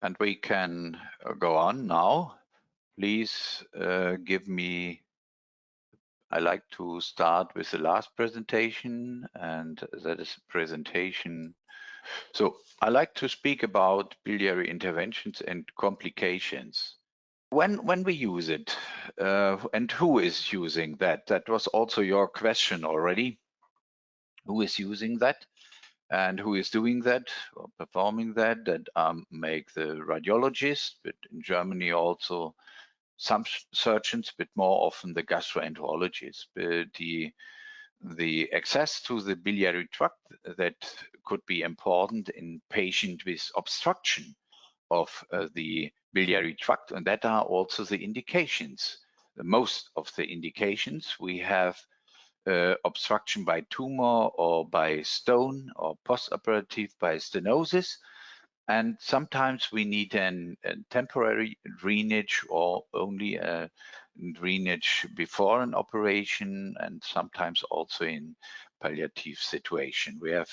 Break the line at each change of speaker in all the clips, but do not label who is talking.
And we can go on now. Please give me, I like to start with the last presentation, and that is a presentation. So I like to speak about biliary interventions and complications. When we use it, and who is using that? That was also your question already. Who is using that? And who is doing that or performing that? That make the radiologists, but in Germany also some surgeons, but more often the gastroenterologists. But the access to the biliary tract that could be important in patient with obstruction of the biliary tract, and that are also the indications. Most of the indications we have obstruction by tumor or by stone or postoperative by stenosis. And sometimes we need a temporary drainage or only a drainage before an operation, and sometimes also in palliative situation. We have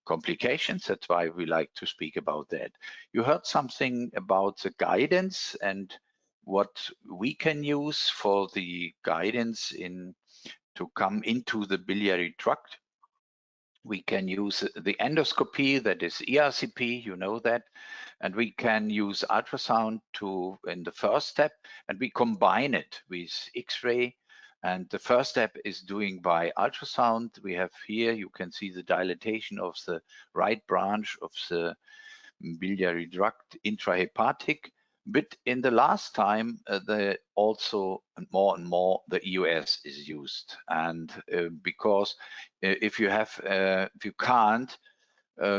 complications, that's why we like to speak about that. You heard something about the guidance and what we can use for the guidance to come into the biliary tract. We can use the endoscopy, that is ERCP, you know that, and we can use ultrasound in the first step, and we combine it with X-ray. And the first step is doing by ultrasound. We have here, you can see the dilatation of the right branch of the biliary duct intrahepatic. But in the last time, also more and more the EUS is used, and because if you can't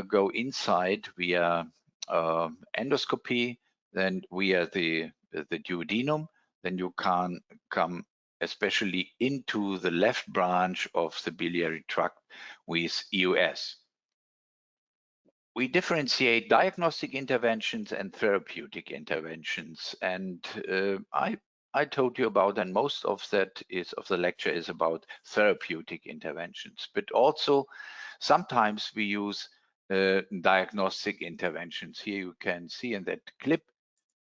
go inside via endoscopy, then via the duodenum, then you can come especially into the left branch of the biliary tract with EUS. We differentiate diagnostic interventions and therapeutic interventions, and I told you about, and most of the lecture is about therapeutic interventions, but also sometimes we use diagnostic interventions. Here you can see in that clip,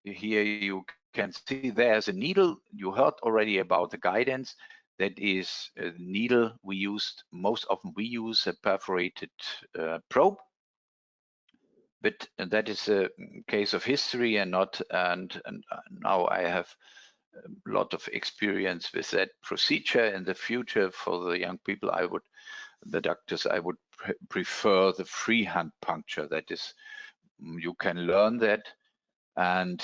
here you can see there's a needle. You heard already about the guidance. That is a needle most often we use a perforated probe. But that is a case of history and not, and now I have a lot of experience with that procedure. In the future, for the young people, the doctors, I would prefer the freehand puncture. That is, you can learn that, and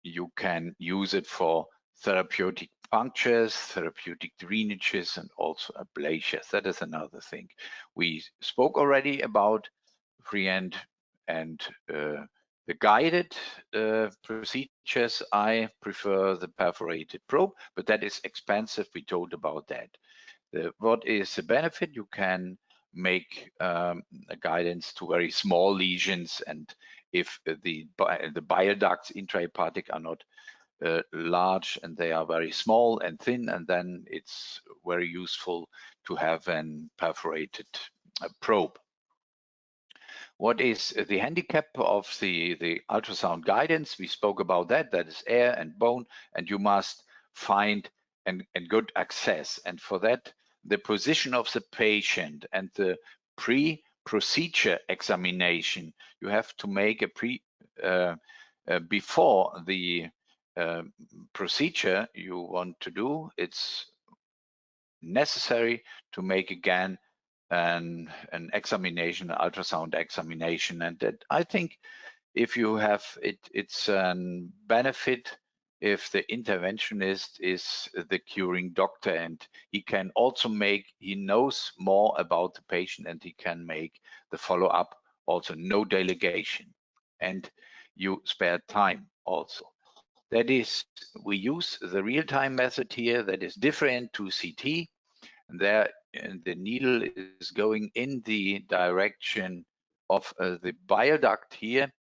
you can use it for therapeutic punctures, therapeutic drainages, and also ablation. That is another thing. We spoke already about freehand and the guided procedures. I prefer the perforated probe, but that is expensive. We told about that. What is the benefit? You can make a guidance to very small lesions, and if the bile ducts intrahepatic are not large and they are very small and thin, and then it's very useful to have an perforated probe. What is the handicap of the ultrasound guidance? We spoke about that. That is air and bone, and you must find and good access. And for that, the position of the patient and the pre-procedure examination, you have to make a before the procedure you want to do. It's necessary to make again an examination, an ultrasound examination, and that I think if you have it, it's a benefit if the interventionist is the curing doctor, and he can also he knows more about the patient, and he can make the follow-up, also no delegation, and you spare time also. That is, we use the real-time method here that is different to CT. There, the needle is going in the direction of the bile duct here,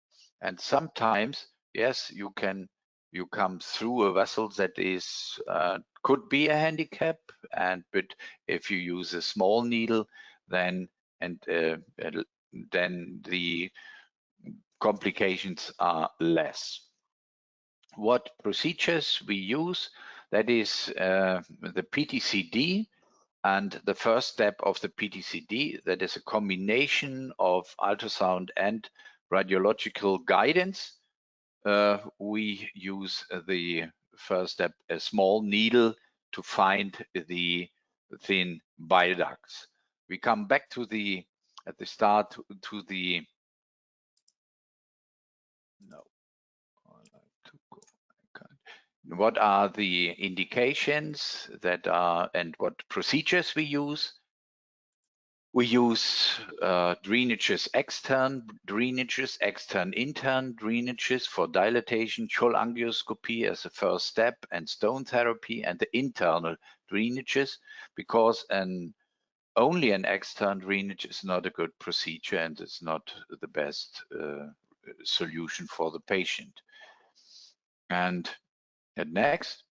and sometimes, yes, you come through a vessel that is could be a handicap, but if you use a small needle, then the complications are less. What procedures we use? That is the PTCD, and the first step of the PTCD, that is a combination of ultrasound and radiological guidance. We use the first step, a small needle, to find the thin bile ducts. We come back to the, at the start, to the, no, what are the indications that are, and what procedures we use? We use drainages, extern drainages, intern drainages for dilatation, cholangioscopy as a first step, and stone therapy, and the internal drainages, because only an extern drainage is not a good procedure and it's not the best solution for the patient. And next,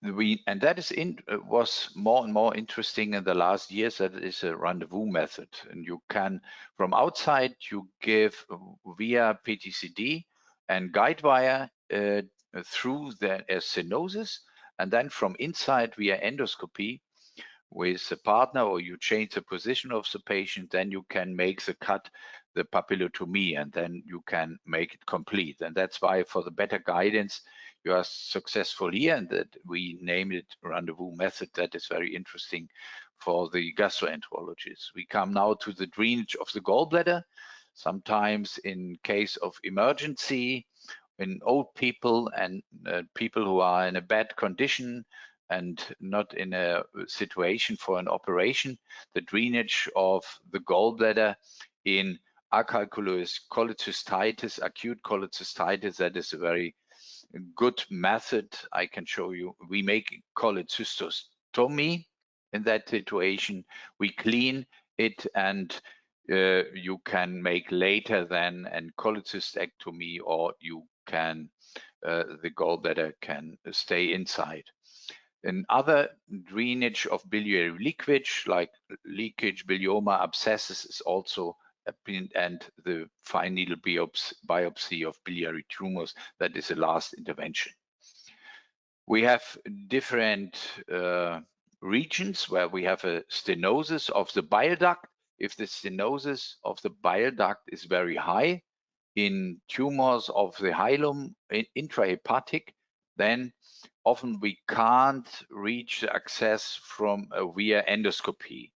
and that is was more and more interesting in the last years. That is a rendezvous method, and you can, from outside, you give via PTCD and guide wire through the stenosis, and then from inside via endoscopy with a partner, or you change the position of the patient, then you can make the cut, the papillotomy, and then you can make it complete. And that's why, for the better guidance, you are successful here, and that we name it rendezvous method. That is very interesting for the gastroenterologists. We come now to the drainage of the gallbladder. Sometimes in case of emergency, in old people and people who are in a bad condition and not in a situation for an operation, the drainage of the gallbladder in acalculous cholecystitis, acute cholecystitis, that is a very good method. I can show you. We make cholecystostomy in that situation. We clean it, and you can make later then an cholecystectomy, or you can the gallbladder can stay inside. Another drainage of biliary leakage, like leakage, bilioma, abscesses, is also and the fine needle biopsy of biliary tumors, that is the last intervention. We have different regions where we have a stenosis of the bile duct. If the stenosis of the bile duct is very high in tumors of the hilum intrahepatic, then often we can't reach the access from via endoscopy,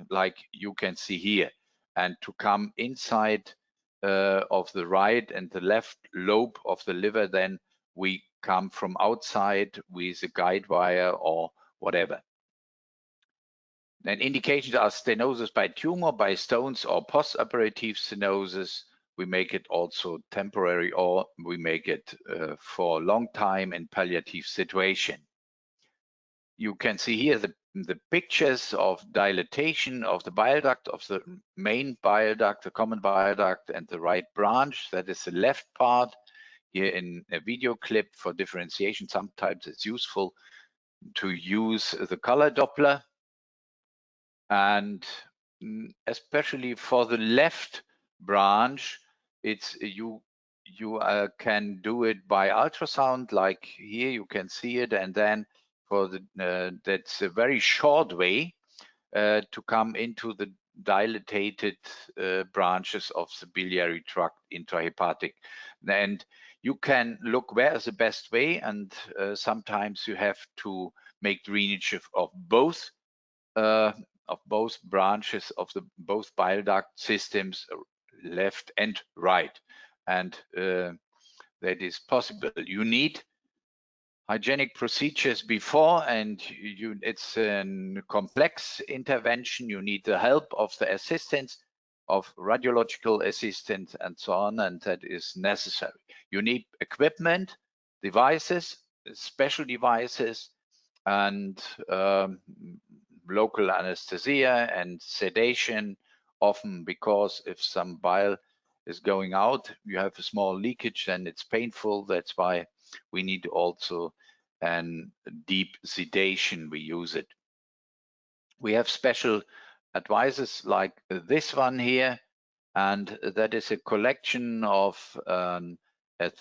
like you can see here. And to come inside of the right and the left lobe of the liver, then we come from outside with a guide wire or whatever. Then indications are stenosis by tumor, by stones, or postoperative stenosis. We make it also temporary, or we make it for a long time in palliative situation. You can see here the pictures of dilatation of the bile duct, of the main bile duct, the common bile duct, and the right branch. That is the left part. Here in a video clip for differentiation, sometimes it's useful to use the color Doppler. And especially for the left branch, it's you can do it by ultrasound, like here you can see it, and then for the that's a very short way to come into the dilated branches of the biliary tract intrahepatic. And you can look where is the best way, and sometimes you have to make drainage of both branches of the both bile duct systems, left and right, and that is possible. You need hygienic procedures before, and it's a complex intervention. You need the help of the assistants, of radiological assistants, and so on, and that is necessary. You need equipment, devices, special devices, and local anesthesia and sedation, often, because if some bile is going out, you have a small leakage, then it's painful. That's why we need also an deep sedation. We use it. We have special advices like this one here, and that is a collection of a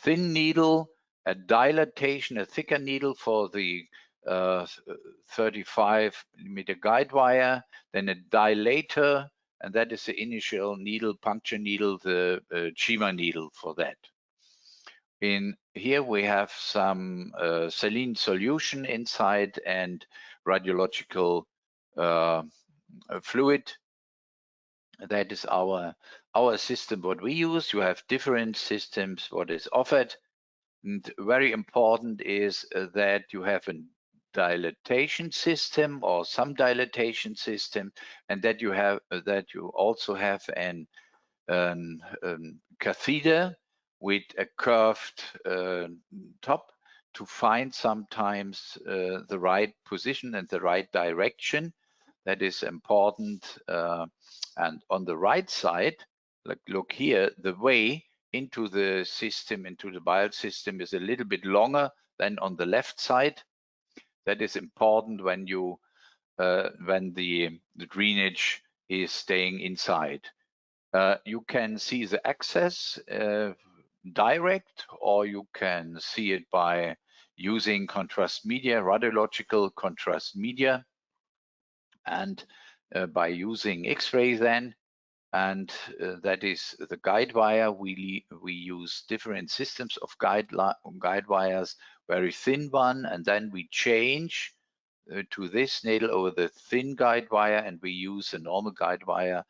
thin needle, a dilatation, a thicker needle for the 35-millimeter guide wire, then a dilator, and that is the initial needle, puncture needle, the Chima needle for that. In here we have some saline solution inside and radiological fluid. That is our system what we use. You have different systems what is offered, and very important is that you have a dilatation system or some dilatation system, and that you have also have an catheter with a curved top to find sometimes the right position and the right direction. That is important. And on the right side, look here, the way into the system, into the bile system, is a little bit longer than on the left side. That is important when you when the drainage is staying inside. You can see the access direct, or you can see it by using contrast media, radiological contrast media, and by using X-ray then. And that is the guide wire. We use different systems of guide wires, very thin one, and then we change to this needle over the thin guide wire, and we use a normal guide wire,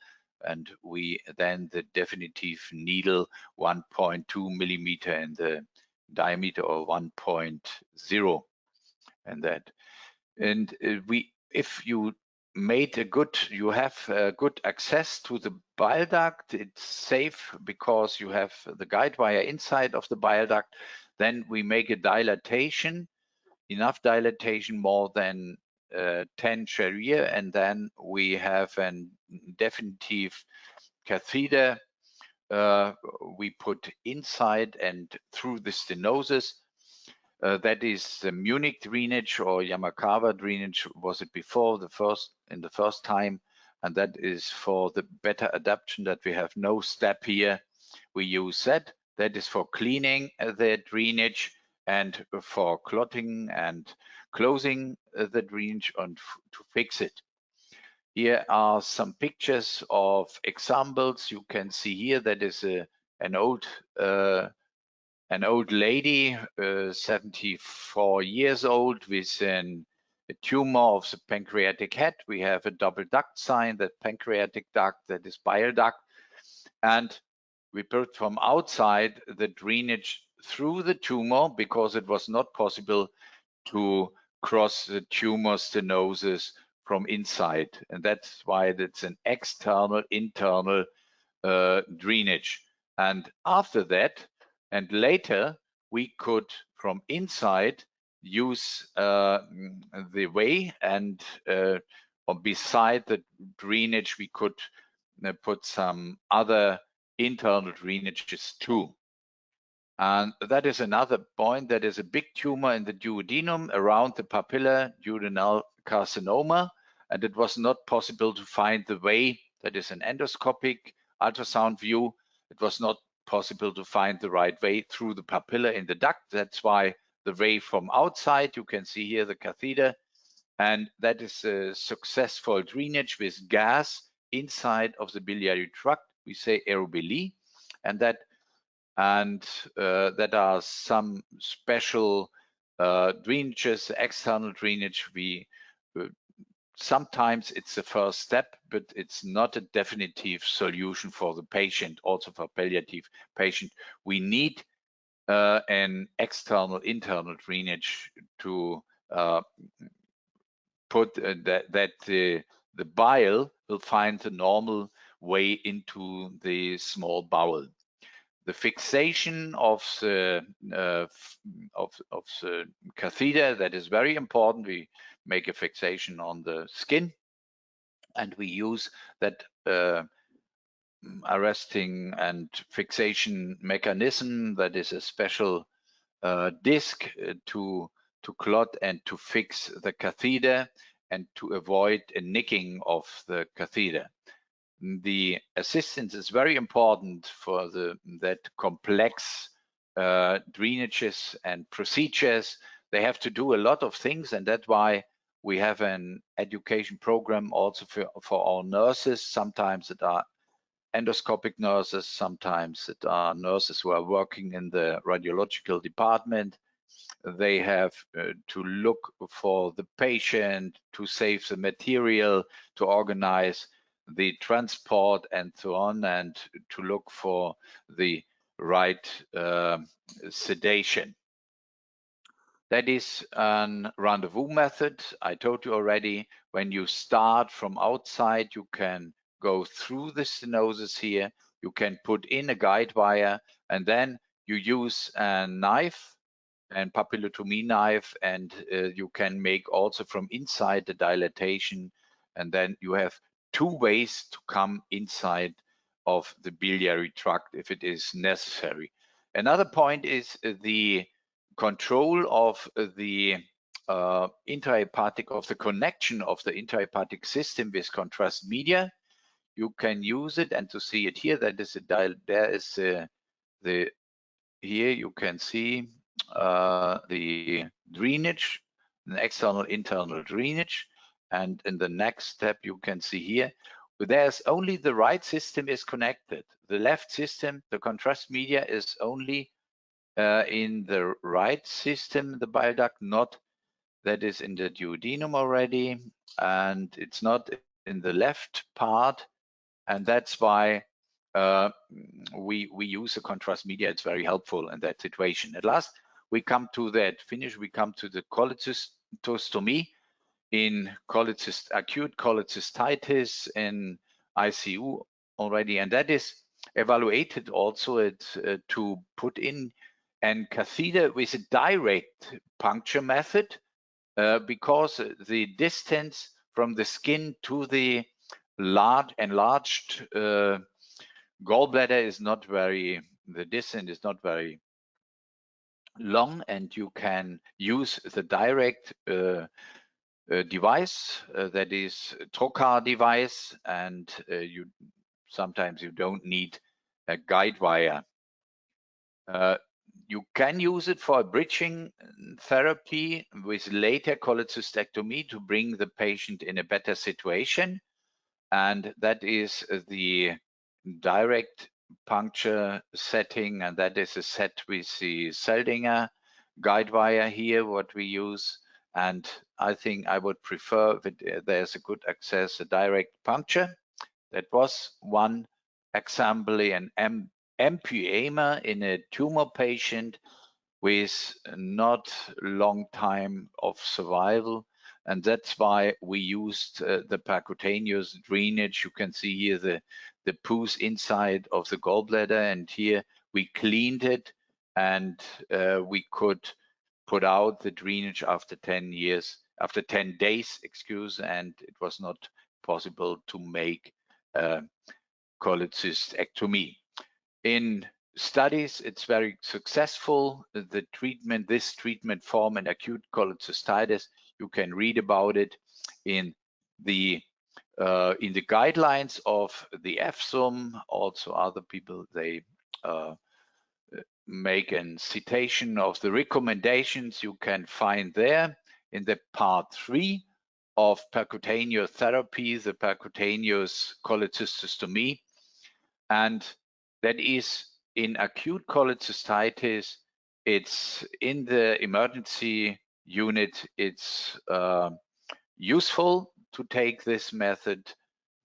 and we then the definitive needle 1.2 millimeter in the diameter, or 1.0, and that. And if you made a good, you have good access to the bile duct, it's safe because you have the guide wire inside of the bile duct. Then we make a dilatation, enough dilatation, more than 10 Charrier, and then we have a definitive catheter we put inside and through the stenosis. That is the Munich drainage, or Yamakawa drainage was it before, in the first time, and that is for the better adaptation, that we have no step here. We use that. That is for cleaning the drainage and for clotting and closing the drainage and to fix it. Here are some pictures of examples. You can see here that is an old lady, 74 years old, with a tumor of the pancreatic head. We have a double duct sign, that pancreatic duct, that is bile duct. And we put from outside the drainage through the tumor because it was not possible to cross the tumor stenosis from inside. And that's why it's an external, internal drainage. And after that, and later, we could from inside use the way, and beside the drainage, we could put some other internal drainages too. And that is another point. That is a big tumor in the duodenum around the papilla, duodenal carcinoma, and it was not possible to find the way. That is an endoscopic ultrasound view. It was not possible to find the right way through the papilla in the duct. That's why the way from outside, you can see here the catheter, and that is a successful drainage with gas inside of the biliary tract. We say aerobili, and that are some special drainages, external drainage. Sometimes it's the first step, but it's not a definitive solution for the patient. Also for palliative patient, we need an external, internal drainage to put that the bile will find the normal way into the small bowel. The fixation of the catheter, that is very important. We make a fixation on the skin, and we use that arresting and fixation mechanism. That is a special disc to clot and to fix the catheter and to avoid a nicking of the catheter. the assistance is very important for that complex drainages and procedures. They have to do a lot of things, and that's why we have an education program also for our nurses. Sometimes it are endoscopic nurses, sometimes it are nurses who are working in the radiological department. They have to look for the patient, to save the material, to organize the transport and so on, and to look for the right sedation. That is a rendezvous method. I told you already, when you start from outside, you can go through the stenosis here. You can put in a guide wire, and then you use a knife and papillotomy knife, and you can make also from inside the dilatation, and then you have 2 ways to come inside of the biliary tract if it is necessary. Another point is the control of the intrahepatic, of the connection of the intrahepatic system with contrast media. You can use it, and to see it here, that is there is the here you can see the drainage, an external internal drainage, and in the next step you can see here there's only the right system is connected. The left system, the contrast media, is only in the right system, the bile duct, not that is in the duodenum already, and it's not in the left part, and that's why we use a contrast media. It's very helpful in that situation. At last, we come to that finish. We come to the cholecystostomy in acute cholecystitis in ICU already, and that is evaluated also to put in an catheter with a direct puncture method because the distance from the skin to the enlarged gallbladder is not very, the distance is not very long, and you can use the direct device that is trocar device, and sometimes you don't need a guide wire. You can use it for a bridging therapy with later cholecystectomy to bring the patient in a better situation, and that is the direct puncture setting, and that is a set with the Seldinger guide wire here, what we use. And I think I would prefer that there's a good access, a direct puncture. That was one example, an empyema in a tumor patient with not long time of survival. And that's why we used the percutaneous drainage. You can see here the pus inside of the gallbladder, and here we cleaned it, and we could put out the drainage after 10 days, and it was not possible to make cholecystectomy. In studies, it's very successful. This treatment form in acute cholecystitis, you can read about it in the guidelines of the EFSUM. Also, other people, they make a citation of the recommendations you can find there in the part 3 of percutaneous therapy, the percutaneous cholecystostomy, and that is in acute cholecystitis. It's in the emergency unit. It's useful to take this method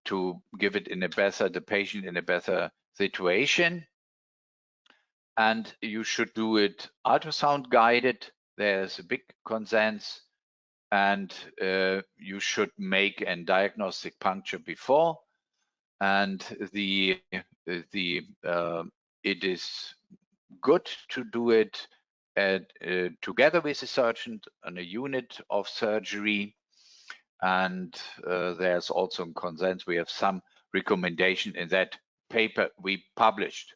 to give it the patient in a better situation. And you should do it ultrasound guided. There's a big consensus, and you should make a diagnostic puncture before. And it is good to do it together with a surgeon on a unit of surgery. And there's also a consensus. We have some recommendation in that paper we published.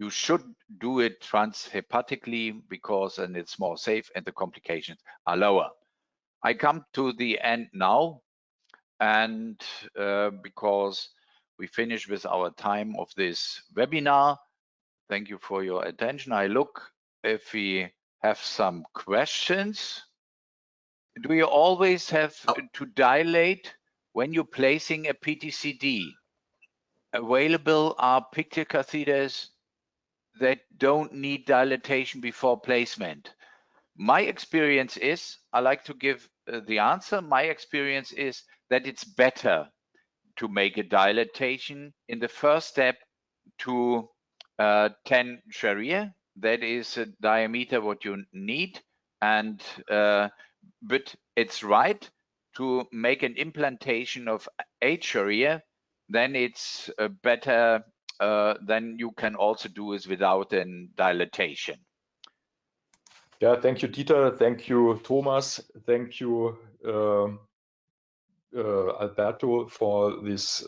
You should do it transhepatically because then it's more safe and the complications are lower. I come to the end now, and because we finish with our time of this webinar. Thank you for your attention. I look if we have some questions. Do you always have to dilate when you're placing a PTCD? Available are picture catheters that don't need dilatation before placement. My experience is, I like to give the answer. My experience is that it's better to make a dilatation in the first step to 10 Sharia. That is a diameter what you need. And but it's right to make an implantation of 8 Sharia. Then it's better. Then you can also do it without a dilatation.
Yeah, thank you, Dieter. Thank you, Thomas. Thank you, Alberto, for this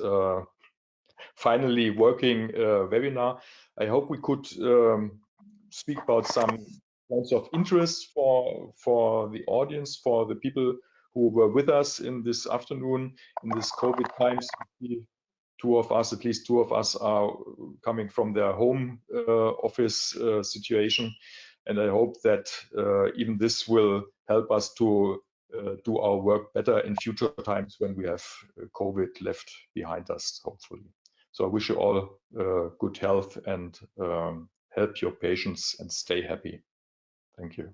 finally working webinar. I hope we could speak about some points of interest for the audience, for the people who were with us in this afternoon in this COVID times. Two of us, at least two of us, are coming from their home office situation, and I hope that even this will help us to do our work better in future times when we have COVID left behind us, hopefully. So I wish you all good health and help your patients and stay happy. Thank you.